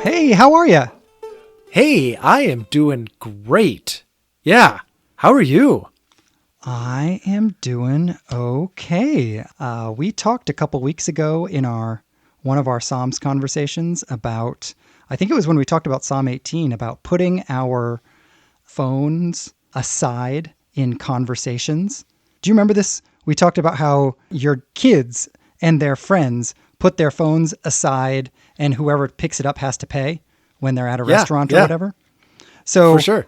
Hey, how are you? Hey, I am doing great. Yeah, how are you? I am doing okay. We talked a couple weeks ago in one of our Psalms conversations about, I think it was when we talked about Psalm 18, about putting our phones aside in conversations. Do you remember this? We talked about how your kids and their friends put their phones aside and whoever picks it up has to pay when they're at a restaurant or whatever. So for sure.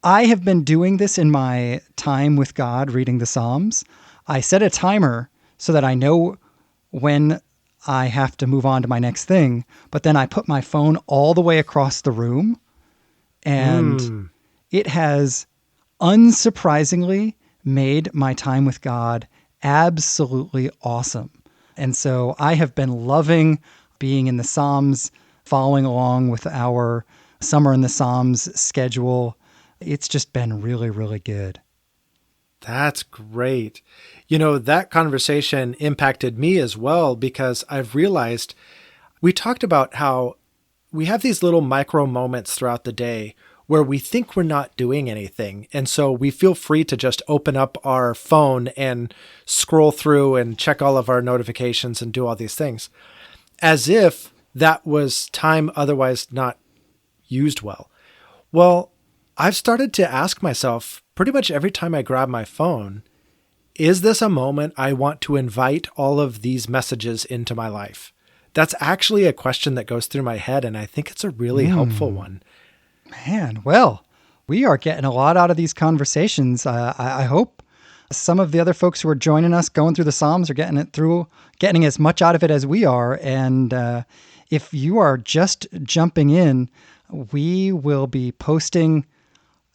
I have been doing this in my time with God, reading the Psalms. I set a timer so that I know when I have to move on to my next thing, but then I put my phone all the way across the room, and it has unsurprisingly made my time with God absolutely awesome. And so I have been loving being in the Psalms, following along with our Summer in the Psalms schedule. It's just been really, really good. That's great. You know, that conversation impacted me as well because I've realized we talked about how we have these little micro moments throughout the day where we think we're not doing anything. And so we feel free to just open up our phone and scroll through and check all of our notifications and do all these things as if that was time otherwise not used well. Well, I've started to ask myself pretty much every time I grab my phone, is this a moment I want to invite all of these messages into my life? That's actually a question that goes through my head, and I think it's a really helpful one. Man, well, we are getting a lot out of these conversations. I hope some of the other folks who are joining us going through the Psalms are getting as much out of it as we are. And if you are just jumping in, we will be posting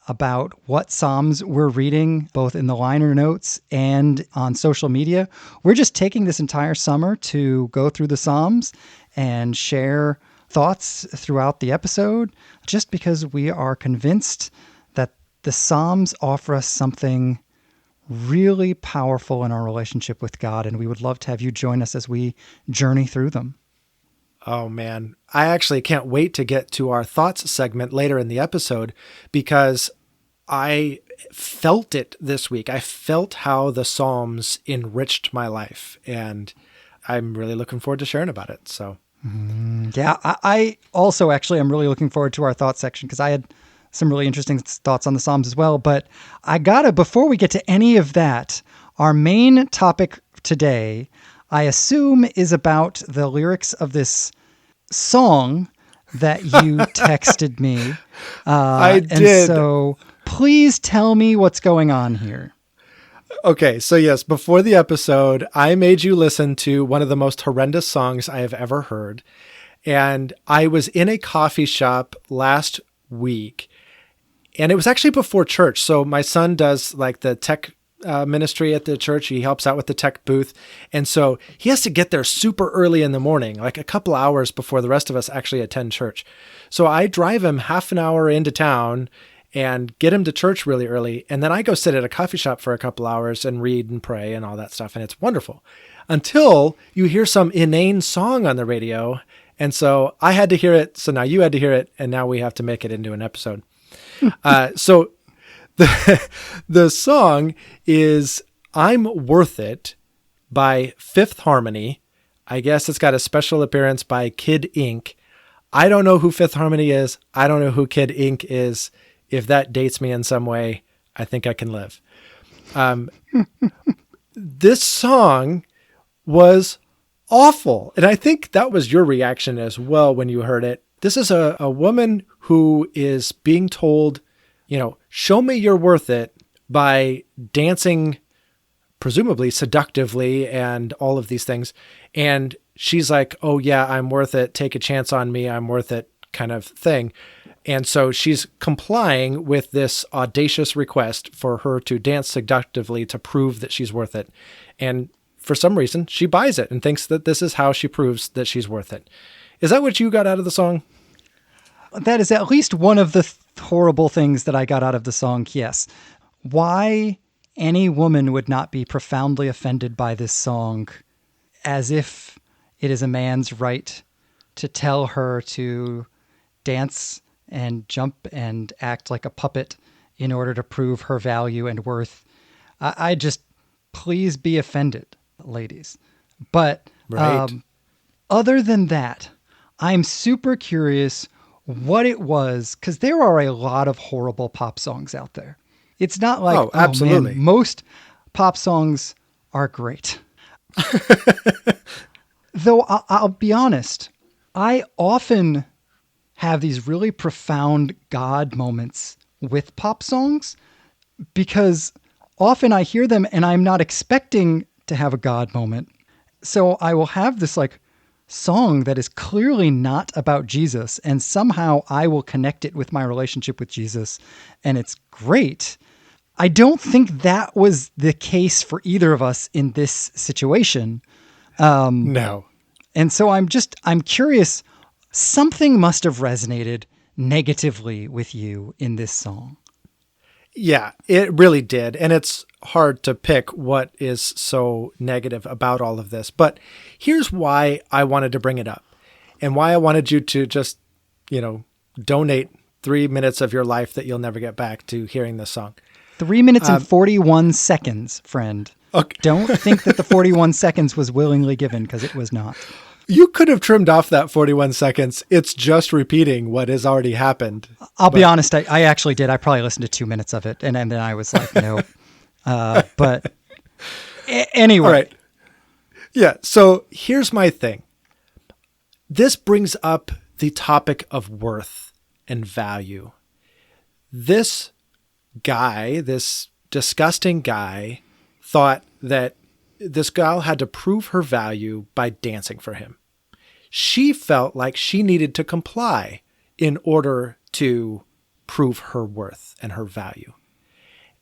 about what Psalms we're reading, both in the liner notes and on social media. We're just taking this entire summer to go through the Psalms and share thoughts throughout the episode, just because we are convinced that the Psalms offer us something really powerful in our relationship with God, and we would love to have you join us as we journey through them. Oh man, I actually can't wait to get to our thoughts segment later in the episode because I felt it this week. I felt how the Psalms enriched my life, and I'm really looking forward to sharing about it. So, yeah, I also actually am really looking forward to our thoughts section because I had some really interesting thoughts on the Psalms as well. But before we get to any of that, our main topic today, I assume, is about the lyrics of this song that you texted me. I did. And so please tell me what's going on here. Okay, so yes, before the episode, I made you listen to one of the most horrendous songs I have ever heard. And I was in a coffee shop last week, and it was actually before church. So my son does like the tech ministry at the church. He helps out with the tech booth. And so he has to get there super early in the morning, like a couple hours before the rest of us actually attend church. So I drive him half an hour into town and get him to church really early. And then I go sit at a coffee shop for a couple hours and read and pray and all that stuff. And it's wonderful until you hear some inane song on the radio. And so I had to hear it. So now you had to hear it. And now we have to make it into an episode. So the song is I'm Worth It by Fifth Harmony. I guess it's got a special appearance by Kid Ink. I don't know who Fifth Harmony is. I don't know who Kid Ink is. If that dates me in some way, I think I can live. This song was awful. And I think that was your reaction as well when you heard it. This is a woman who is being told, show me you're worth it by dancing, presumably seductively and all of these things. And she's like, oh yeah, I'm worth it. Take a chance on me. I'm worth it kind of thing. And so she's complying with this audacious request for her to dance seductively to prove that she's worth it. And for some reason, she buys it and thinks that this is how she proves that she's worth it. Is that what you got out of the song? That is at least one of the horrible things that I got out of the song, yes. Why any woman would not be profoundly offended by this song as if it is a man's right to tell her to dance and jump and act like a puppet in order to prove her value and worth. I just, please be offended, ladies. But Right. other than that, I'm super curious what it was, because there are a lot of horrible pop songs out there. It's not like, Oh, oh man, absolutely. most pop songs are great. Though I'll be honest, I often have these really profound God moments with pop songs because often I hear them and I'm not expecting to have a God moment. So I will have this like song that is clearly not about Jesus, and somehow I will connect it with my relationship with Jesus, and it's great. I don't think that was the case for either of us in this situation. No. And so I'm curious, something must have resonated negatively with you in this song. Yeah, it really did. And it's hard to pick what is so negative about all of this. But here's why I wanted to bring it up and why I wanted you to just, donate 3 minutes of your life that you'll never get back to hearing this song. 3 minutes and 41 seconds, friend. Okay. Don't think that the 41 seconds was willingly given, because it was not. You could have trimmed off that 41 seconds. It's just repeating what has already happened. I'll be honest, I actually did. I probably listened to 2 minutes of it, and then I was like, no. But anyway. All right. Yeah. So here's my thing. This brings up the topic of worth and value. This guy, this disgusting guy, thought that this gal had to prove her value by dancing for him. She felt like she needed to comply in order to prove her worth and her value.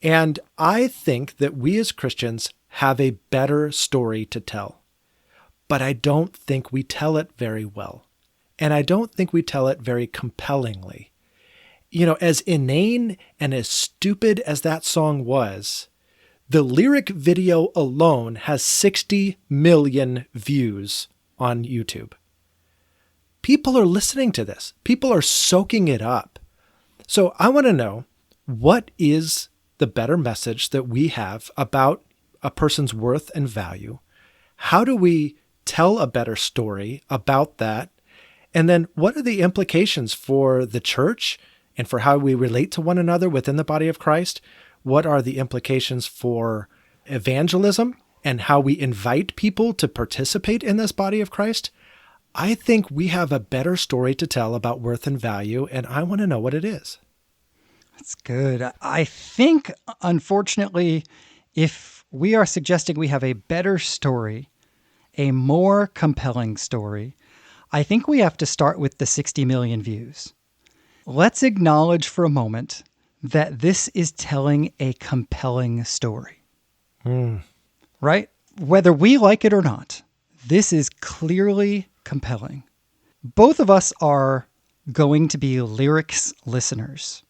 And I think that we as Christians have a better story to tell. But I don't think we tell it very well. And I don't think we tell it very compellingly. As inane and as stupid as that song was, the lyric video alone has 60 million views on YouTube. People are listening to this. People are soaking it up. So I want to know, what is the better message that we have about a person's worth and value? How do we tell a better story about that? And then what are the implications for the church and for how we relate to one another within the body of Christ? What are the implications for evangelism and how we invite people to participate in this body of Christ? I think we have a better story to tell about worth and value, and I want to know what it is. That's good. I think, unfortunately, if we are suggesting we have a better story, a more compelling story, I think we have to start with the 60 million views. Let's acknowledge for a moment that this is telling a compelling story. Right? Whether we like it or not, this is clearly compelling. Both of us are going to be lyrics listeners.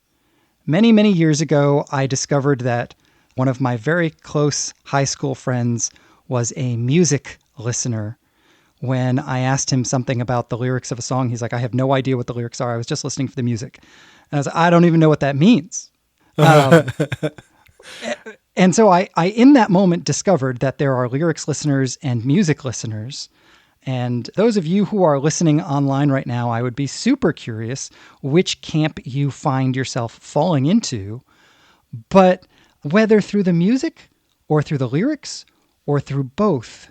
Many, many years ago, I discovered that one of my very close high school friends was a music listener. When I asked him something about the lyrics of a song, he's like, I have no idea what the lyrics are. I was just listening for the music. And I was like, I don't even know what that means. And so I, in that moment, discovered that there are lyrics listeners and music listeners. And those of you who are listening online right now, I would be super curious which camp you find yourself falling into. But whether through the music or through the lyrics or through both,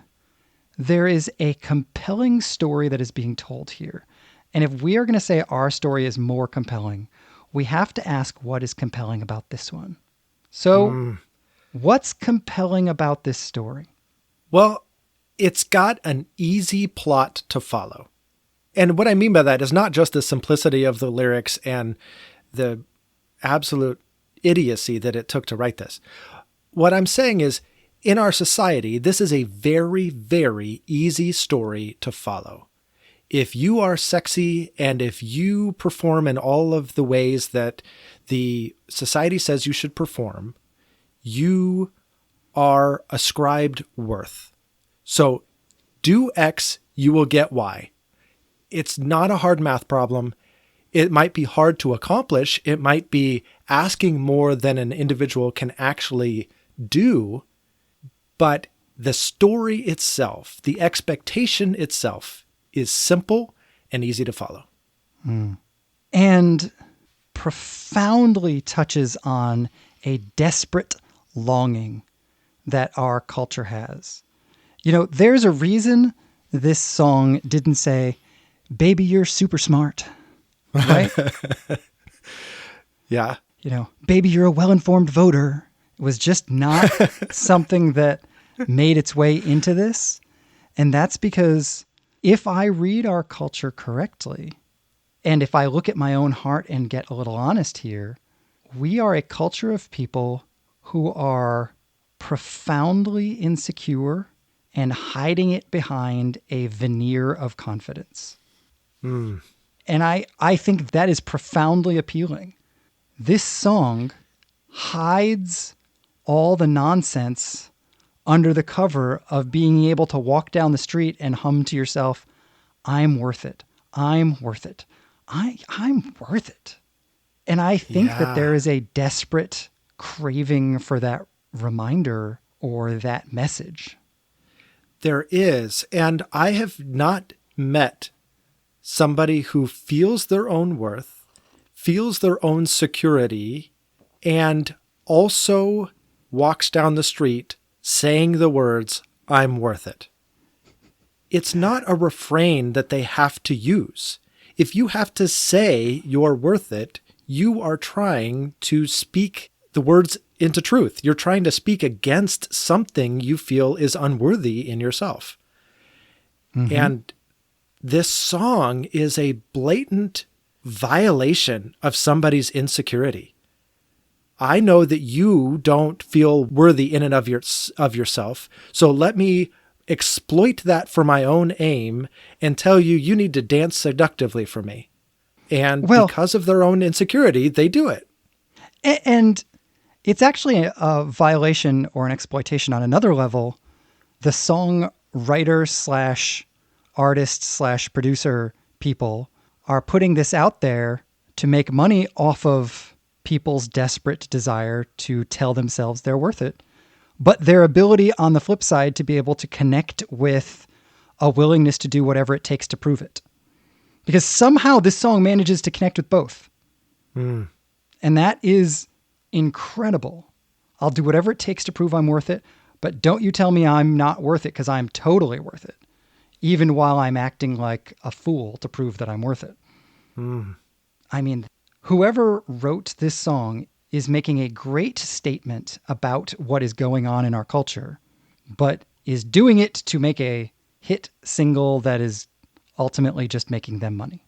there is a compelling story that is being told here. And if we are going to say our story is more compelling, we have to ask what is compelling about this one. So what's compelling about this story? Well, it's got an easy plot to follow. And what I mean by that is not just the simplicity of the lyrics and the absolute idiocy that it took to write this. What I'm saying is, in our society, this is a very, very easy story to follow. If you are sexy and if you perform in all of the ways that the society says you should perform, you are ascribed worth. So do X, you will get Y. It's not a hard math problem. It might be hard to accomplish. It might be asking more than an individual can actually do. But the story itself, the expectation itself, is simple and easy to follow. And profoundly touches on a desperate longing that our culture has. You know, there's a reason this song didn't say, "Baby, you're super smart," right? Yeah. You know, "Baby, you're a well-informed voter." It was just not something that made its way into this. And that's because if I read our culture correctly, and if I look at my own heart and get a little honest here, we are a culture of people who are profoundly insecure and hiding it behind a veneer of confidence. And I think that is profoundly appealing. This song hides all the nonsense under the cover of being able to walk down the street and hum to yourself, "I'm worth it. I'm worth it. I'm worth it." And I think that there is a desperate craving for that reminder or that message. There is. And I have not met somebody who feels their own worth, feels their own security, and also walks down the street saying the words, "I'm worth it." It's not a refrain that they have to use. If you have to say you're worth it, you are trying to speak the words into truth. You're trying to speak against something you feel is unworthy in yourself. And this song is a blatant violation of somebody's insecurity. I know that you don't feel worthy in and of yourself, so let me exploit that for my own aim and tell you you need to dance seductively for me. And because of their own insecurity, they do it. And it's actually a violation or an exploitation on another level. The songwriter / artist / producer people are putting this out there to make money off of people's desperate desire to tell themselves they're worth it. But their ability on the flip side to be able to connect with a willingness to do whatever it takes to prove it. Because somehow this song manages to connect with both. And that is incredible. I'll do whatever it takes to prove I'm worth it, but don't you tell me I'm not worth it, because I'm totally worth it, even while I'm acting like a fool to prove that I'm worth it. I mean, whoever wrote this song is making a great statement about what is going on in our culture, but is doing it to make a hit single that is ultimately just making them money.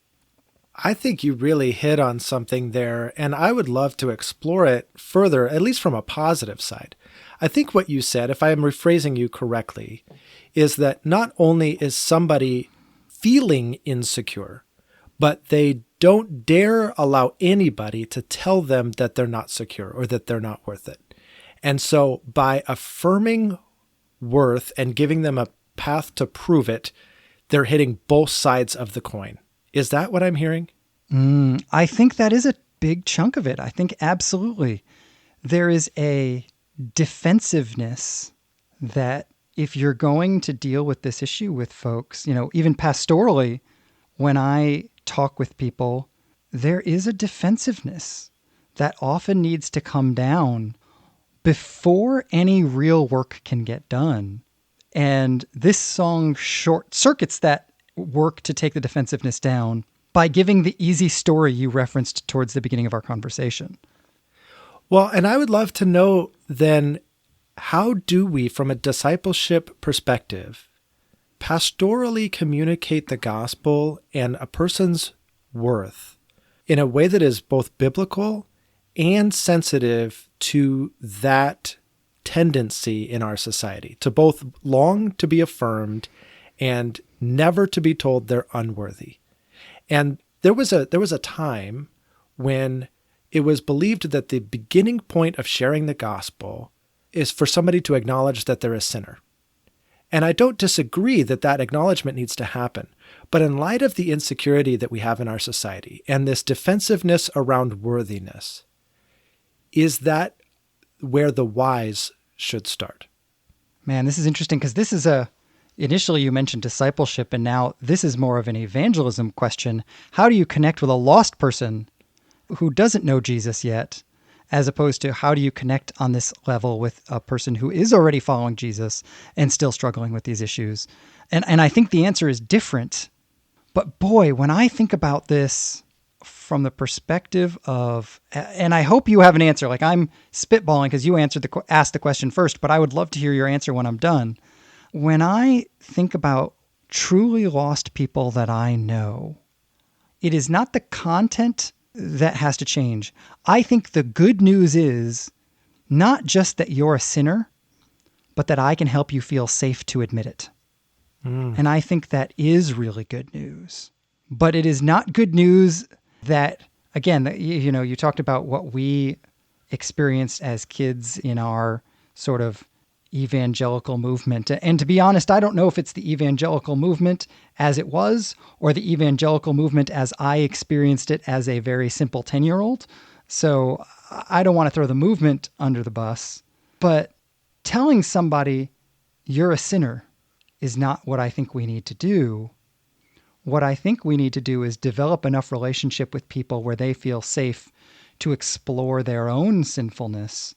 I think you really hit on something there, and I would love to explore it further, at least from a positive side. I think what you said, if I am rephrasing you correctly, is that not only is somebody feeling insecure, but they don't dare allow anybody to tell them that they're not secure or that they're not worth it. And so by affirming worth and giving them a path to prove it, they're hitting both sides of the coin. Is that what I'm hearing? I think that is a big chunk of it. I think absolutely. There is a defensiveness that if you're going to deal with this issue with folks, you know, even pastorally, when I talk with people, there is a defensiveness that often needs to come down before any real work can get done. And this song short circuits that work to take the defensiveness down by giving the easy story you referenced towards the beginning of our conversation. Well, and I would love to know then, how do we, from a discipleship perspective, pastorally communicate the gospel and a person's worth in a way that is both biblical and sensitive to that tendency in our society, to both long to be affirmed and never to be told they're unworthy? And there was a time when it was believed that the beginning point of sharing the gospel is for somebody to acknowledge that they're a sinner. And I don't disagree that that acknowledgement needs to happen. But in light of the insecurity that we have in our society and this defensiveness around worthiness, is that where the whys should start? Man, this is interesting because initially you mentioned discipleship, and now this is more of an evangelism question. How do you connect with a lost person who doesn't know Jesus yet, as opposed to how do you connect on this level with a person who is already following Jesus and still struggling with these issues? And I think the answer is different. But boy, when I think about this from the perspective of, and I hope you have an answer, like I'm spitballing because you asked the question first, but I would love to hear your answer when I'm done. When I think about truly lost people that I know, it is not the content that has to change. I think the good news is not just that you're a sinner, but that I can help you feel safe to admit it. And I think that is really good news. But it is not good news that, again, you talked about what we experienced as kids in our sort of evangelical movement. And to be honest, I don't know if it's the evangelical movement as it was or the evangelical movement as I experienced it as a very simple 10-year-old. So I don't want to throw the movement under the bus, but telling somebody you're a sinner is not what I think we need to do. What I think we need to do is develop enough relationship with people where they feel safe to explore their own sinfulness.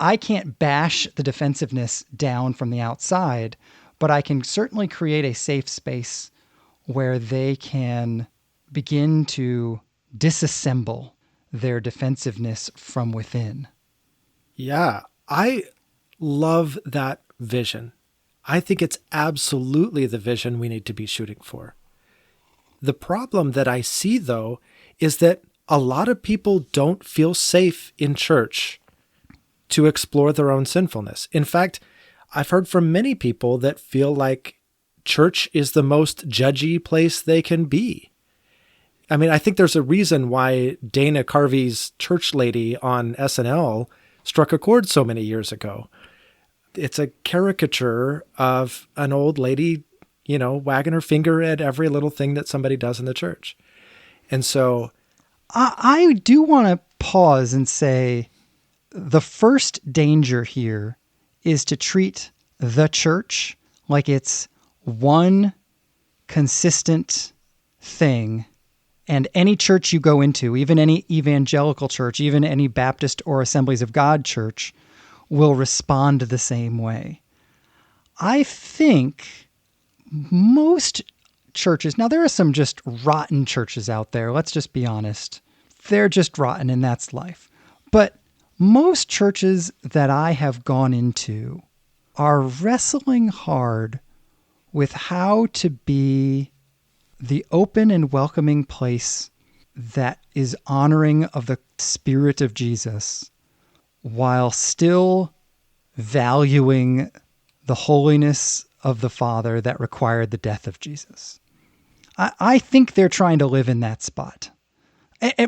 I can't bash the defensiveness down from the outside, but I can certainly create a safe space where they can begin to disassemble their defensiveness from within. Yeah, I love that vision. I think it's absolutely the vision we need to be shooting for. The problem that I see, though, is that a lot of people don't feel safe in church to explore their own sinfulness. In fact, I've heard from many people that feel like church is the most judgy place they can be. I mean, I think there's a reason why Dana Carvey's church lady on SNL struck a chord so many years ago. It's a caricature of an old lady, wagging her finger at every little thing that somebody does in the church. And so I do want to pause and say the first danger here is to treat the church like it's one consistent thing. And any church you go into, even any evangelical church, even any Baptist or Assemblies of God church, will respond the same way. I think most churches, now there are some just rotten churches out there, let's just be honest. They're just rotten and that's life. But most churches that I have gone into are wrestling hard with how to be the open and welcoming place that is honoring of the Spirit of Jesus, while still valuing the holiness of the Father that required the death of Jesus. I think they're trying to live in that spot,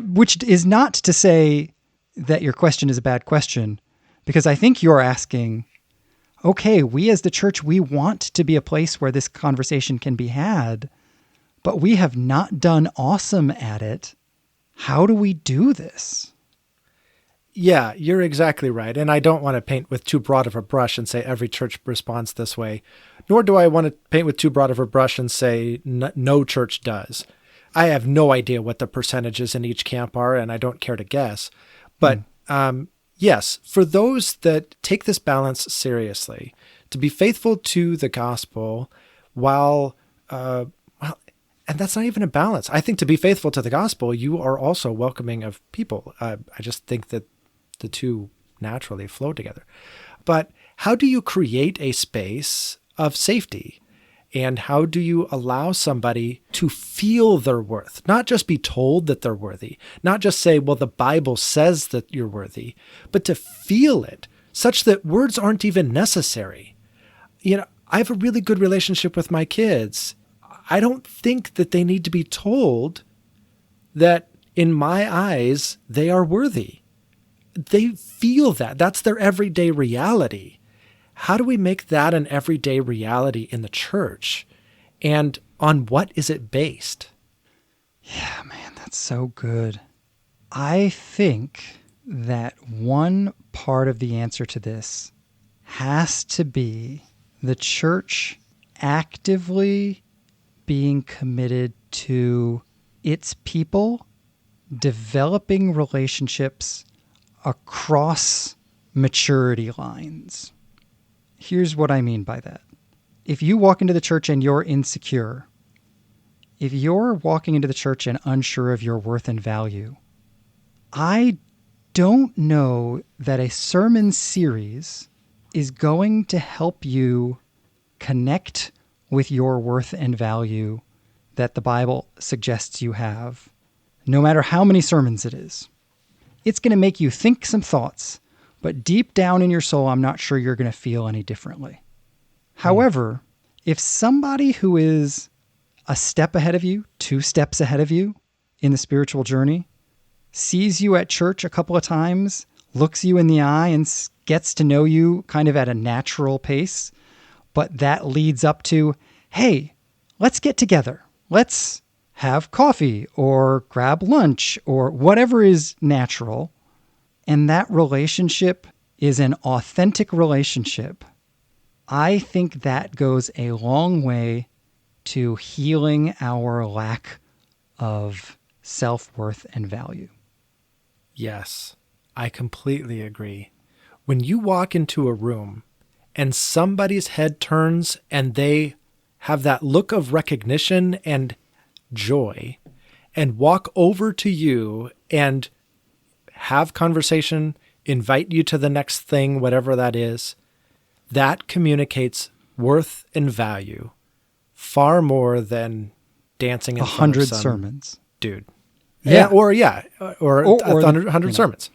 which is not to say that your question is a bad question, because I think you're asking, okay, we as the church, we want to be a place where this conversation can be had, but we have not done awesome at it. How do we do this? Yeah, you're exactly right. And I don't want to paint with too broad of a brush and say every church responds this way, nor do I want to paint with too broad of a brush and say no church does. I have no idea what the percentages in each camp are, and I don't care to guess. But yes, for those that take this balance seriously, to be faithful to the gospel while, and that's not even a balance. I think to be faithful to the gospel, you are also welcoming of people. I just think that the two naturally flow together. But how do you create a space of safety? And how do you allow somebody to feel their worth? Not just be told that they're worthy, not just say, well, the Bible says that you're worthy, but to feel it such that words aren't even necessary. I have a really good relationship with my kids. I don't think that they need to be told that in my eyes, they are worthy. They feel that. That's their everyday reality. how do we make that an everyday reality in the church? And on what is it based? Yeah, man, that's so good. I think that one part of the answer to this has to be the church actively being committed to its people developing relationships across maturity lines. Here's what I mean by that. If you walk into the church and you're insecure, if you're walking into the church and unsure of your worth and value, I don't know that a sermon series is going to help you connect with your worth and value that the Bible suggests you have, no matter how many sermons it is. It's going to make you think some thoughts, but deep down in your soul, I'm not sure you're going to feel any differently. However, if somebody who is a step ahead of you, 2 steps ahead of you in the spiritual journey, sees you at church a couple of times, looks you in the eye and gets to know you kind of at a natural pace, but that leads up to, hey, let's get together. Let's have coffee or grab lunch or whatever is natural. And that relationship is an authentic relationship. I think that goes a long way to healing our lack of self-worth and value. Yes, I completely agree. When you walk into a room and somebody's head turns and they have that look of recognition and joy and walk over to you and have conversation, invite you to the next thing, whatever that is, that communicates worth and value far more than dancing in front of 100 some sermons. dude. Yeah. Or 100 sermons.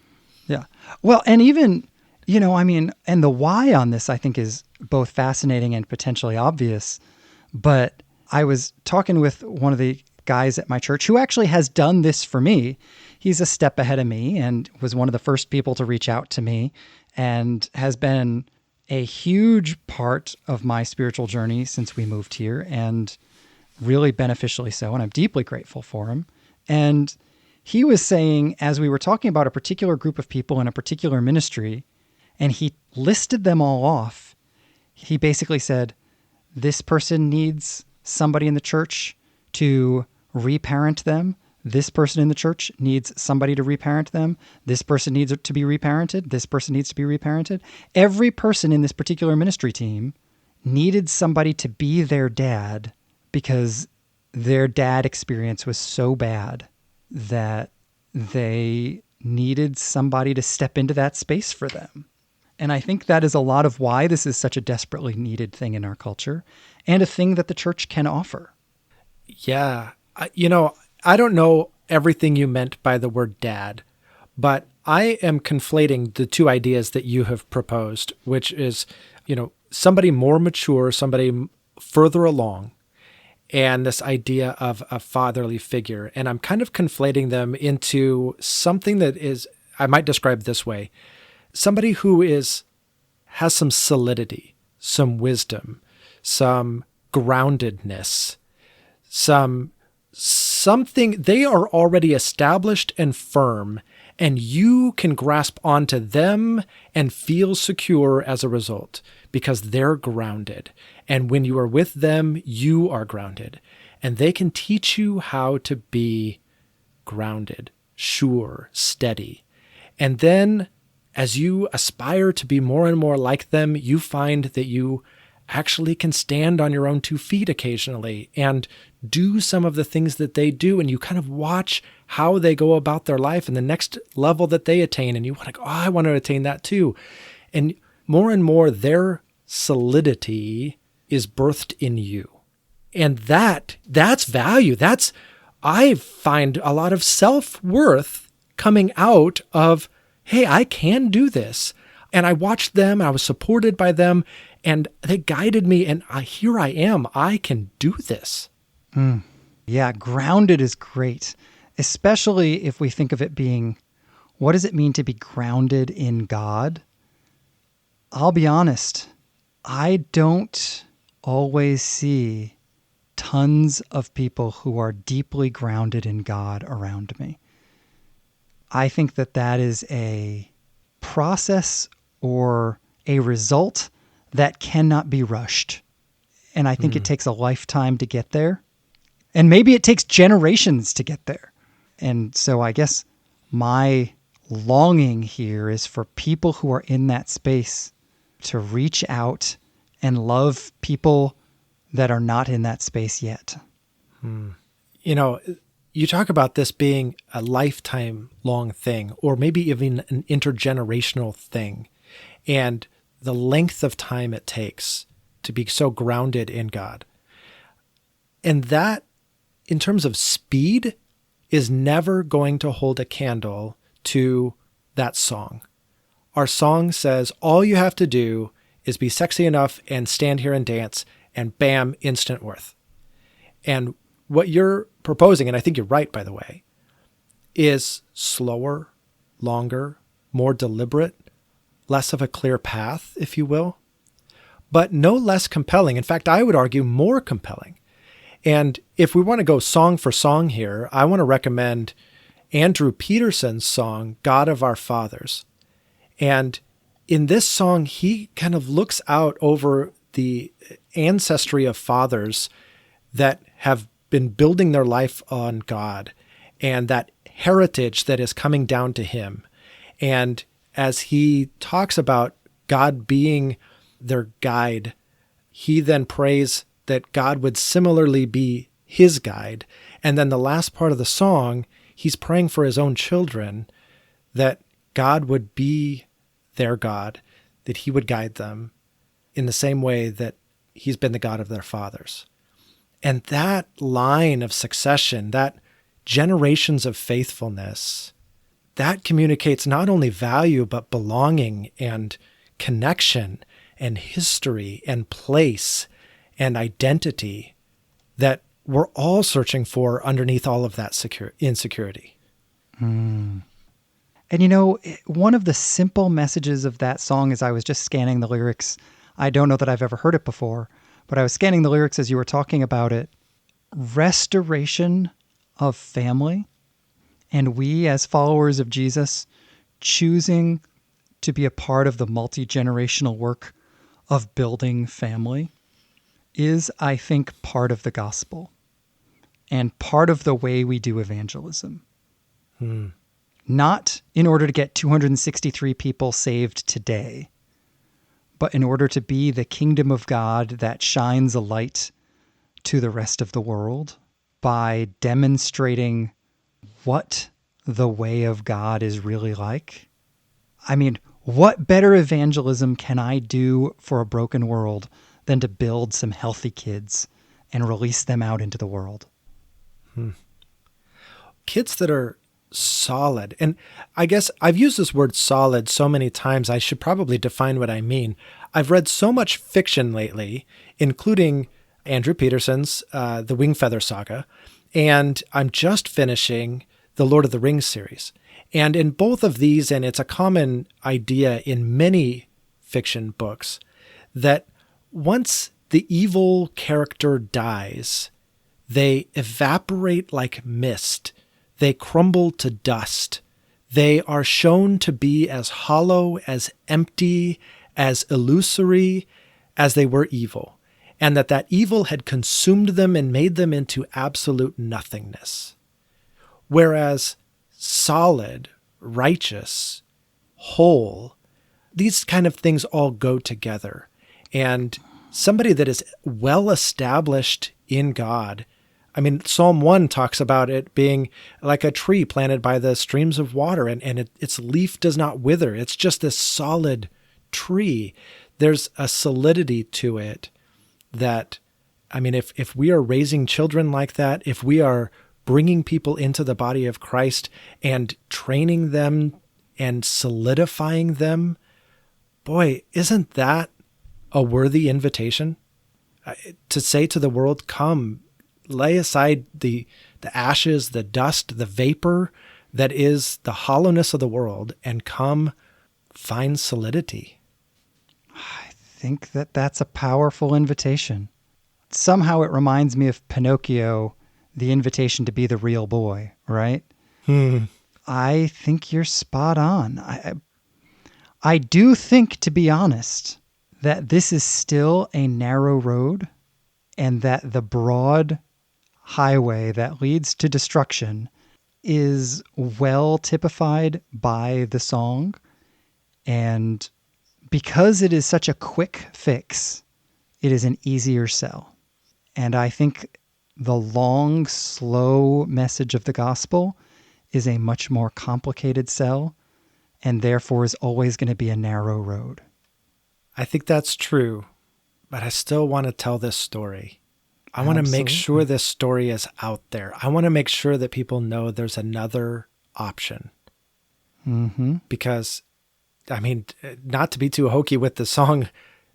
Yeah. Well, and even, and the why on this, I think, is both fascinating and potentially obvious. But I was talking with one of the guys at my church who actually has done this for me. He's a step ahead of me and was one of the first people to reach out to me and has been a huge part of my spiritual journey since we moved here, and really beneficially so. And I'm deeply grateful for him. And he was saying, as we were talking about a particular group of people in a particular ministry, and he listed them all off, he basically said, this person needs somebody in the church to reparent them. This person in the church needs somebody to reparent them. This person needs to be reparented. This person needs to be reparented. Every person in this particular ministry team needed somebody to be their dad because their dad experience was so bad that they needed somebody to step into that space for them. And I think that is a lot of why this is such a desperately needed thing in our culture and a thing that the church can offer. Yeah. I don't know everything you meant by the word dad, but I am conflating the two ideas that you have proposed, which is, somebody more mature, somebody further along, and this idea of a fatherly figure. And I'm kind of conflating them into something that is, I might describe this way, somebody who has some solidity, some wisdom, some groundedness, something. They are already established and firm, and you can grasp onto them and feel secure as a result because they're grounded. And when you are with them, you are grounded, and they can teach you how to be grounded, sure, steady. And then as you aspire to be more and more like them, you find that you actually can stand on your own 2 feet occasionally and do some of the things that they do. And you kind of watch how they go about their life and the next level that they attain. And you want to go, I want to attain that too. And more their solidity is birthed in you. And that's value. I find a lot of self-worth coming out of, hey, I can do this. And I watched them, I was supported by them, and they guided me, and here I am. I can do this. Yeah, grounded is great, especially if we think of it being, what does it mean to be grounded in God? I'll be honest, I don't always see tons of people who are deeply grounded in God around me. I think that that is a process or a result that cannot be rushed. And I think it takes a lifetime to get there. And maybe it takes generations to get there. And so I guess my longing here is for people who are in that space to reach out and love people that are not in that space yet. You know, you talk about this being a lifetime long thing, or maybe even an intergenerational thing, and the length of time it takes to be so grounded in God. And that, in terms of speed, is never going to hold a candle to that song. Our song says all you have to do is be sexy enough and stand here and dance, and bam, instant worth. And what you're proposing, and I think you're right, by the way, is slower, longer, more deliberate, less of a clear path, if you will, but no less compelling. In fact, I would argue more compelling. And if we want to go song for song here, I want to recommend Andrew Peterson's song, God of Our Fathers. And in this song, he kind of looks out over the ancestry of fathers that have been building their life on God and that heritage that is coming down to him. And as he talks about God being their guide, he then prays that God would similarly be his guide. And then the last part of the song, he's praying for his own children, that God would be their God, that he would guide them in the same way that he's been the God of their fathers. And that line of succession, that generations of faithfulness, that communicates not only value, but belonging and connection and history and place and identity that we're all searching for underneath all of that insecurity. And you know, one of the simple messages of that song, as I was just scanning the lyrics, I don't know that I've ever heard it before, but I was scanning the lyrics as you were talking about it. Restoration of family, and we as followers of Jesus choosing to be a part of the multi-generational work of building family is, I think, part of the gospel and part of the way we do evangelism. Not in order to get 263 people saved today, but in order to be the kingdom of God that shines a light to the rest of the world by demonstrating what the way of God is really like. I mean, what better evangelism can I do for a broken world than to build some healthy kids and release them out into the world? Kids that are solid. And I guess I've used this word solid so many times, I should probably define what I mean. I've read so much fiction lately, including Andrew Peterson's The Wingfeather Saga, and I'm just finishing the Lord of the Rings series. And in both of these, and it's a common idea in many fiction books, that once the evil character dies, they evaporate like mist. They crumble to dust. They are shown to be as hollow, as empty, as illusory as they were evil, and that evil had consumed them and made them into absolute nothingness. Whereas solid, righteous, whole, these kind of things all go together. And somebody that is well established in God, I mean, Psalm 1 talks about it being like a tree planted by the streams of water, and its leaf does not wither. It's just this solid tree. There's a solidity to it that, I mean, if we are raising children like that, if we are bringing people into the body of Christ and training them and solidifying them, boy, isn't that a worthy invitation? To say to the world, come, lay aside the ashes, the dust, the vapor that is the hollowness of the world, and come find solidity. think that that's a powerful invitation. Somehow it reminds me of Pinocchio, the invitation to be the real boy, right? I think you're spot on. I do think, to be honest, that this is still a narrow road and that the broad highway that leads to destruction is well typified by the song. And because it is such a quick fix, it is an easier sell. And I think the long, slow message of the gospel is a much more complicated sell, and therefore is always going to be a narrow road. I think that's true, but I still want to tell this story. I want to make sure this story is out there. I want to make sure that people know there's another option. Mm-hmm. Because, I mean, not to be too hokey with the song,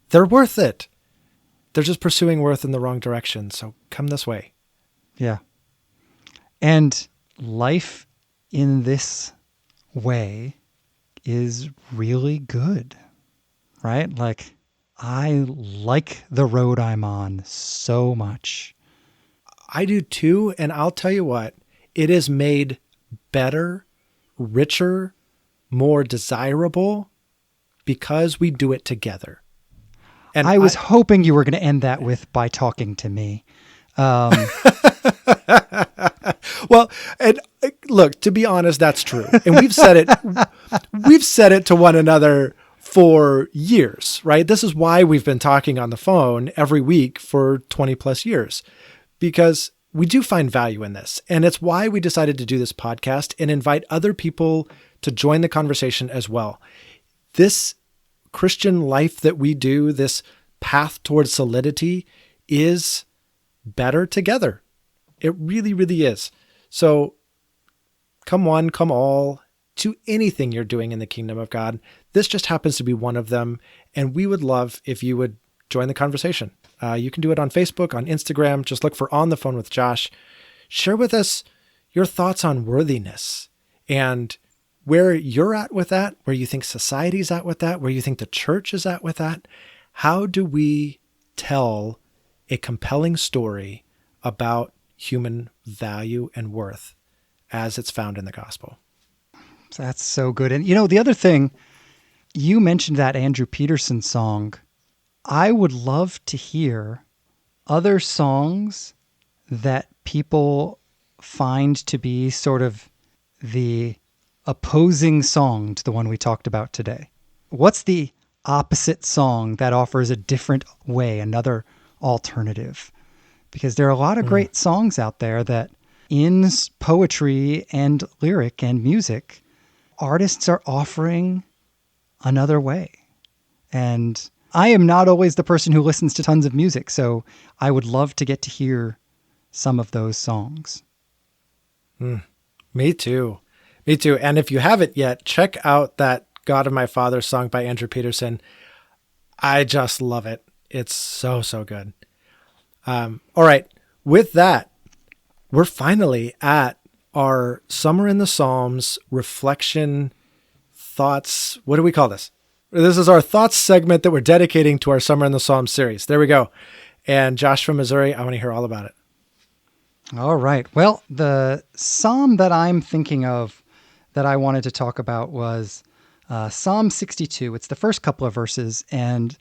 they're worth it. They're just pursuing worth in the wrong direction. So come this way. Yeah. And life in this way is really good, right? Like, I like the road I'm on so much. I do too. And I'll tell you what, it is made better, richer, more desirable because we do it together. And I was hoping you were going to end that with by talking to me. Well, and look, to be honest, that's true. And we've said it to one another for years, right? This is why we've been talking on the phone every week for 20 plus years, because we do find value in this. And it's why we decided to do this podcast and invite other people to join the conversation as well. This Christian life that we do, this path towards solidity, is better together. It really, really is. So come one, come all, to anything you're doing in the kingdom of God. This just happens to be one of them. And we would love if you would join the conversation. You can do it on Facebook, on Instagram. Just look for On the Phone with Josh. Share with us your thoughts on worthiness and where you're at with that, where you think society's at with that, where you think the church is at with that. How do we tell a compelling story about human value and worth as it's found in the gospel? That's so good. And the other thing, you mentioned that Andrew Peterson song. I would love to hear other songs that people find to be sort of the opposing song to the one we talked about today. What's the opposite song that offers a different way, another alternative? Because there are a lot of great songs out there that in poetry and lyric and music, artists are offering another way. And I am not always the person who listens to tons of music, so I would love to get to hear some of those songs. Me too. Me too. And if you haven't yet, check out that God of My Father song by Andrew Peterson. I just love it. It's so, so good. All right. With that, we're finally at our Summer in the Psalms reflection thoughts. What do we call this? This is our thoughts segment that we're dedicating to our Summer in the Psalms series. There we go. And Josh from Missouri, I want to hear all about it. All right. Well, the psalm that I'm thinking of that I wanted to talk about was Psalm 62. It's the first couple of verses, and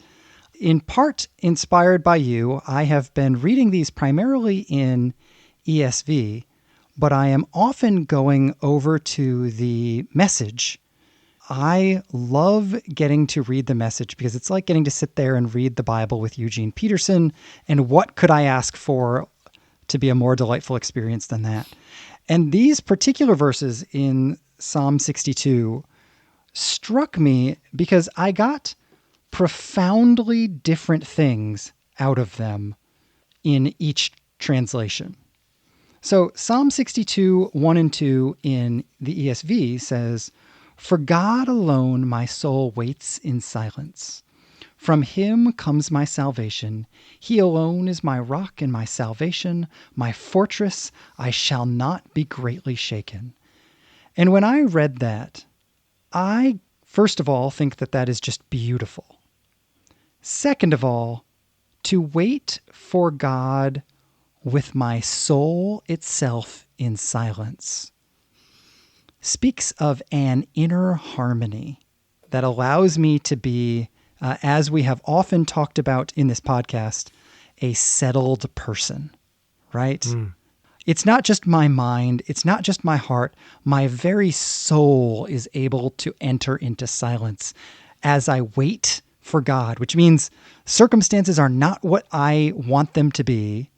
in part inspired by you, I have been reading these primarily in ESV, but I am often going over to the Message. I love getting to read the Message because it's like getting to sit there and read the Bible with Eugene Peterson, and what could I ask for to be a more delightful experience than that? And these particular verses in Psalm 62 struck me because I got profoundly different things out of them in each translation. So Psalm 62, 1 and 2 in the ESV says, "For God alone my soul waits in silence. From him comes my salvation. He alone is my rock and my salvation, my fortress. I shall not be greatly shaken." And when I read that, I, first of all, think that that is just beautiful. Second of all, to wait for God with my soul itself in silence speaks of an inner harmony that allows me to be, as we have often talked about in this podcast, a settled person, right? It's not just my mind. It's not just my heart. My very soul is able to enter into silence as I wait for God, which means circumstances are not what I want them to be.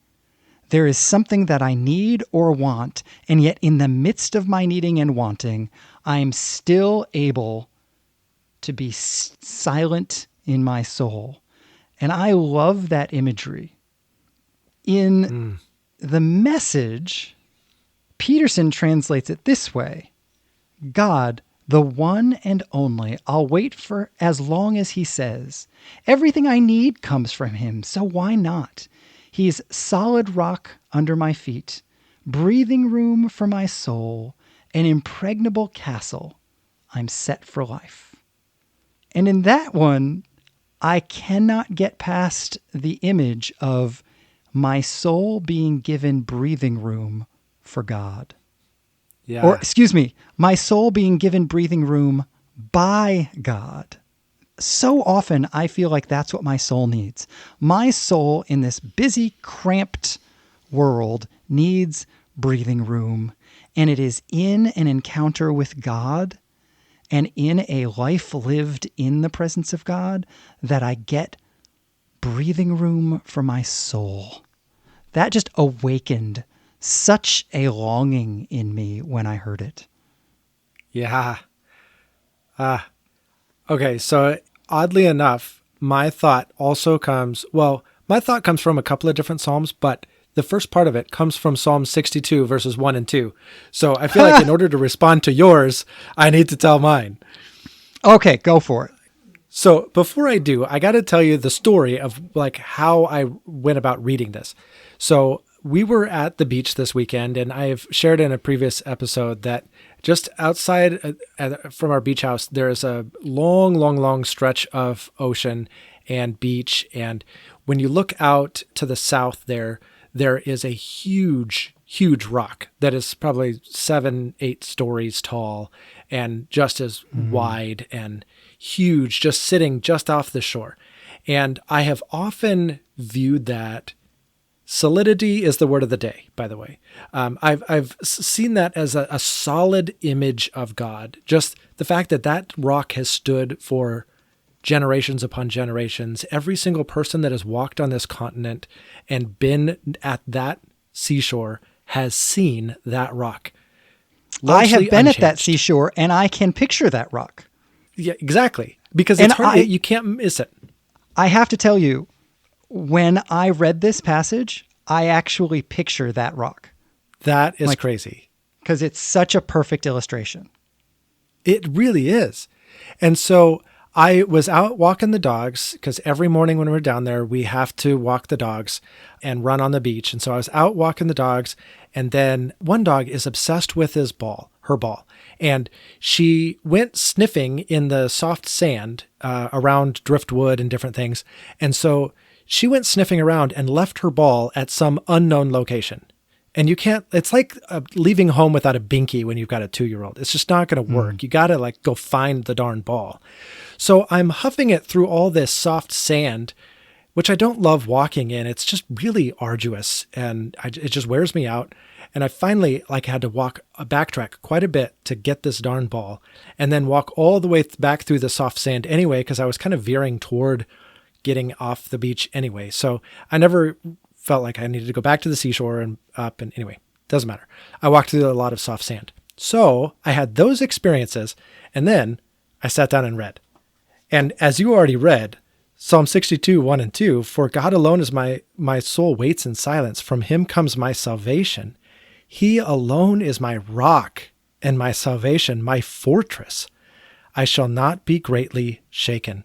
There is something that I need or want, and yet in the midst of my needing and wanting, I am still able to be silent in my soul. And I love that imagery. In the Message, Peterson translates it this way: God, the one and only, I'll wait for as long as he says. Everything I need comes from him, so why not? He's solid rock under my feet, breathing room for my soul, an impregnable castle. I'm set for life. And in that one, I cannot get past the image of my soul being given breathing room for God. Yeah. Or, excuse me, my soul being given breathing room by God. So often I feel like that's what my soul needs. My soul in this busy, cramped world needs breathing room. And it is in an encounter with God and in a life lived in the presence of God that I get breathing room for my soul. That just awakened such a longing in me when I heard it. Yeah. Okay, so oddly enough, my thought comes from a couple of different Psalms, but the first part of it comes from Psalm 62, verses 1 and 2. So I feel like in order to respond to yours, I need to tell mine. Okay, go for it. So before I do, I got to tell you the story of like how I went about reading this. So we were at the beach this weekend, and I've shared in a previous episode that just outside from our beach house, there is a long stretch of ocean and beach. And when you look out to the south there is a huge rock that is probably 7-8 stories tall and just as wide and huge, just sitting just off the shore. And I have often viewed that. Solidity is the word of the day, by the way. I've seen that as a solid image of God. Just the fact that rock has stood for generations upon generations. Every single person that has walked on this continent and been at that seashore has seen that rock. I have been unchanged. at that seashore, and I can picture that rock. Yeah, exactly. Because it's hard, you can't miss it. I have to tell you, when I read this passage, I actually picture that rock. That is crazy. Because it's such a perfect illustration. It really is. And so I was out walking the dogs, because every morning when we're down there, we have to walk the dogs and run on the beach. And so I was out walking the dogs, and then one dog is obsessed with her ball. And she went sniffing in the soft sand around driftwood and different things. And so she went sniffing around and left her ball at some unknown location. And it's like leaving home without a binky when you've got a 2-year-old. It's just not going to work. You got to go find the darn ball. So I'm huffing it through all this soft sand, which I don't love walking in. It's just really arduous, and it just wears me out. And I finally had to backtrack quite a bit to get this darn ball, and then walk all the way back through the soft sand anyway, because I was kind of veering toward getting off the beach anyway. So I never felt like I needed to go back to the seashore and up. And anyway, doesn't matter. I walked through a lot of soft sand. So I had those experiences, and then I sat down and read. And as you already read, Psalm 62, 1 and 2, for God alone is my soul waits in silence. From him comes my salvation. He alone is my rock and my salvation, my fortress. I shall not be greatly shaken.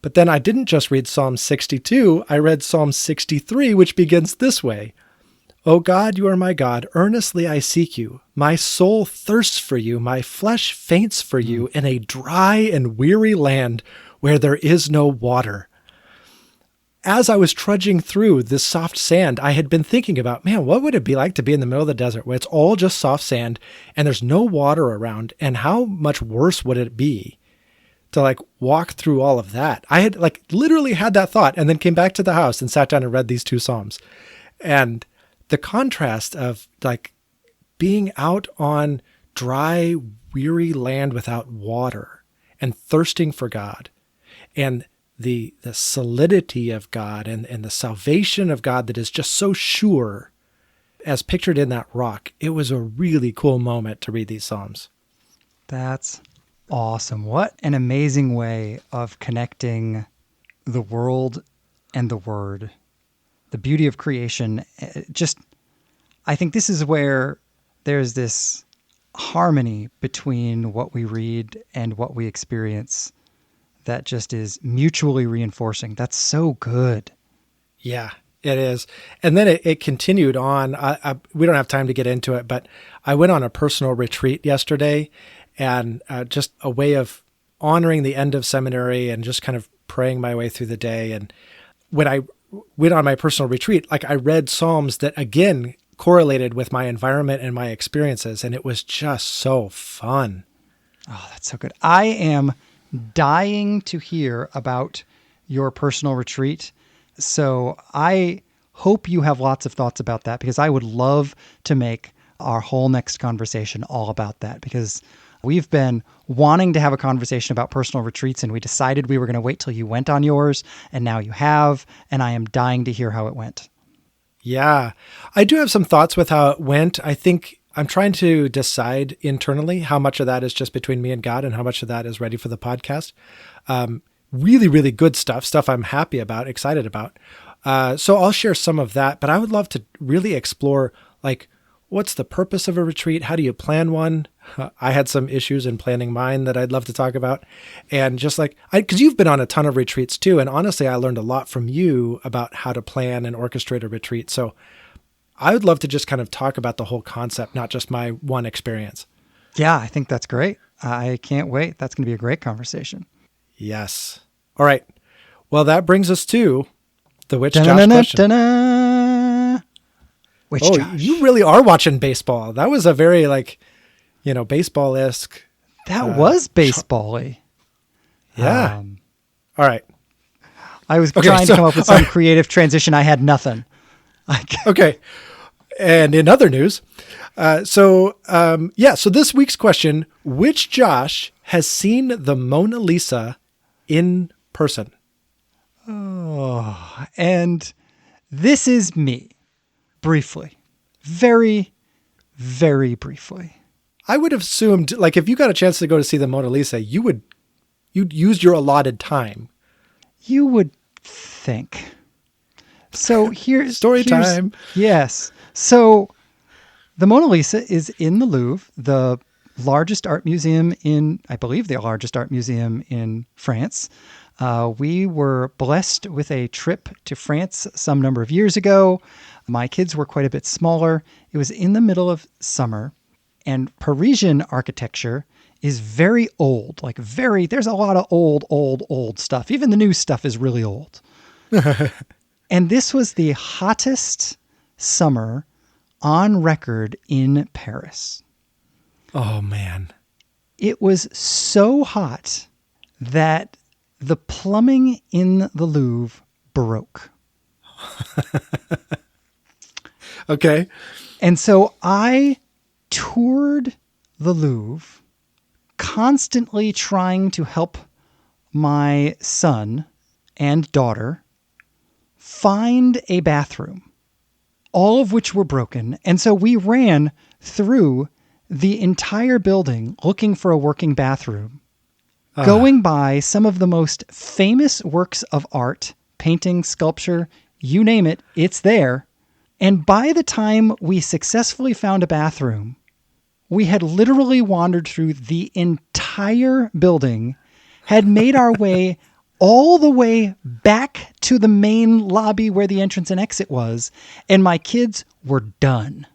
But then I didn't just read Psalm 62, I read Psalm 63, which begins this way. O God, you are my God. Earnestly I seek you. My soul thirsts for you. My flesh faints for you in a dry and weary land where there is no water. As I was trudging through this soft sand, I had been thinking about, man, what would it be like to be in the middle of the desert where it's all just soft sand and there's no water around? And how much worse would it be to like walk through all of that? I had like literally had that thought and then came back to the house and sat down and read these 2 Psalms. And the contrast of like being out on dry, weary land without water and thirsting for God, and the solidity of God and the salvation of God that is just so sure as pictured in that rock. It was a really cool moment to read these Psalms. That's awesome. What an amazing way of connecting the world and the Word. The beauty of creation. I think this is where there's this harmony between what we read and what we experience that just is mutually reinforcing. That's so good. Yeah, it is. And then it continued on. We don't have time to get into it, but I went on a personal retreat yesterday, and just a way of honoring the end of seminary and just kind of praying my way through the day. And when I went on my personal retreat, like I read Psalms that again correlated with my environment and my experiences, and it was just so fun. Oh, that's so good. I am dying to hear about your personal retreat. So I hope you have lots of thoughts about that, because I would love to make our whole next conversation all about that, because we've been wanting to have a conversation about personal retreats, and we decided we were going to wait till you went on yours, and now you have, and I am dying to hear how it went. Yeah, I do have some thoughts with how it went. I think I'm trying to decide internally how much of that is just between me and God and how much of that is ready for the podcast. Really, really good stuff I'm happy about, excited about. So I'll share some of that, but I would love to really explore, like, what's the purpose of a retreat? How do you plan one? I had some issues in planning mine that I'd love to talk about. And just like, because you've been on a ton of retreats too. And honestly, I learned a lot from you about how to plan and orchestrate a retreat. So I would love to just kind of talk about the whole concept, not just my one experience. Yeah, I think that's great. I can't wait. That's going to be a great conversation. Yes. All right. Well, that brings us to the Which Josh question. Which Josh? You really are watching baseball. That was a very baseball-esque. That was baseball-y. Yeah. All right. I was trying to come up with some creative transition. I had nothing. Okay. And in other news, so this week's question, which Josh has seen the Mona Lisa in person? Oh, and this is me, briefly, very, very briefly. I would have assumed, like, if you got a chance to go to see the Mona Lisa, you'd use your allotted time. You would think. So here's story time. Yes. So the Mona Lisa is in the Louvre, the largest art museum I believe the largest art museum in France. We were blessed with a trip to France some number of years ago. My kids were quite a bit smaller. It was in the middle of summer, and Parisian architecture is very old, there's a lot of old stuff. Even the new stuff is really old. And this was the hottest summer on record in Paris. Oh, man. It was so hot that the plumbing in the Louvre broke. Okay. And so I toured the Louvre, constantly trying to help my son and daughter find a bathroom, all of which were broken. And so we ran through the entire building looking for a working bathroom, going by some of the most famous works of art, painting, sculpture, you name it, it's there. And by the time we successfully found a bathroom, we had literally wandered through the entire building, had made our way all the way back to the main lobby where the entrance and exit was, and my kids were done.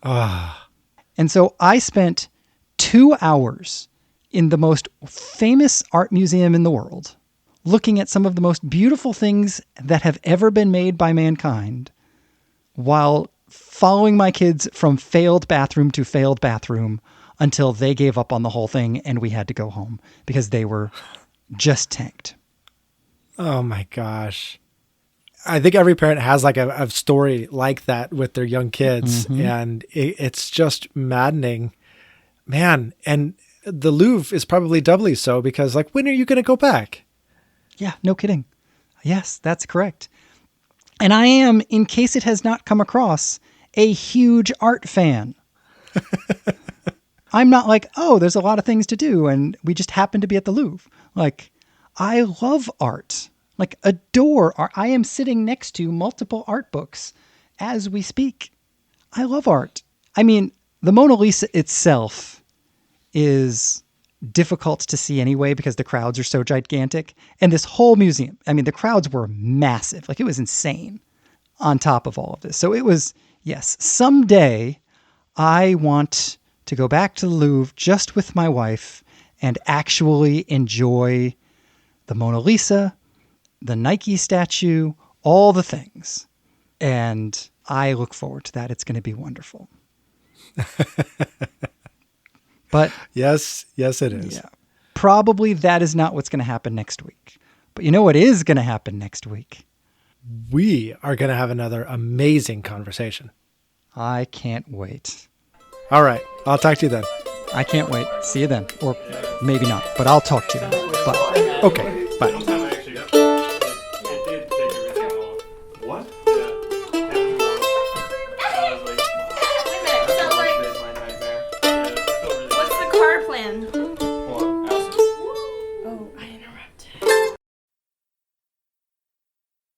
And so I spent 2 hours in the most famous art museum in the world, looking at some of the most beautiful things that have ever been made by mankind while following my kids from failed bathroom to failed bathroom until they gave up on the whole thing and we had to go home because they were just tanked. Oh my gosh. I think every parent has like a story like that with their young kids, and it's just maddening, man. And the Louvre is probably doubly so because, like, when are you going to go back? Yeah, no kidding. Yes, that's correct. And I am, in case it has not come across, a huge art fan. I'm not like, oh, there's a lot of things to do and we just happen to be at the Louvre. Like, I love art. Like, adore art. I am sitting next to multiple art books as we speak. I love art. I mean, the Mona Lisa itself is difficult to see anyway because the crowds are so gigantic. And this whole museum, I mean, the crowds were massive. Like, it was insane on top of all of this. So it was, yes, someday I want to go back to the Louvre just with my wife and actually enjoy the Mona Lisa, the Nike statue, all the things. And I look forward to that. It's going to be wonderful. But yes, it is. Yeah, probably that is not what's going to happen next week. But you know what is going to happen next week? We are going to have another amazing conversation. I can't wait. All right. I'll talk to you then. I can't wait. See you then. Or maybe not, but I'll talk to you then. Bye. Okay. Bye.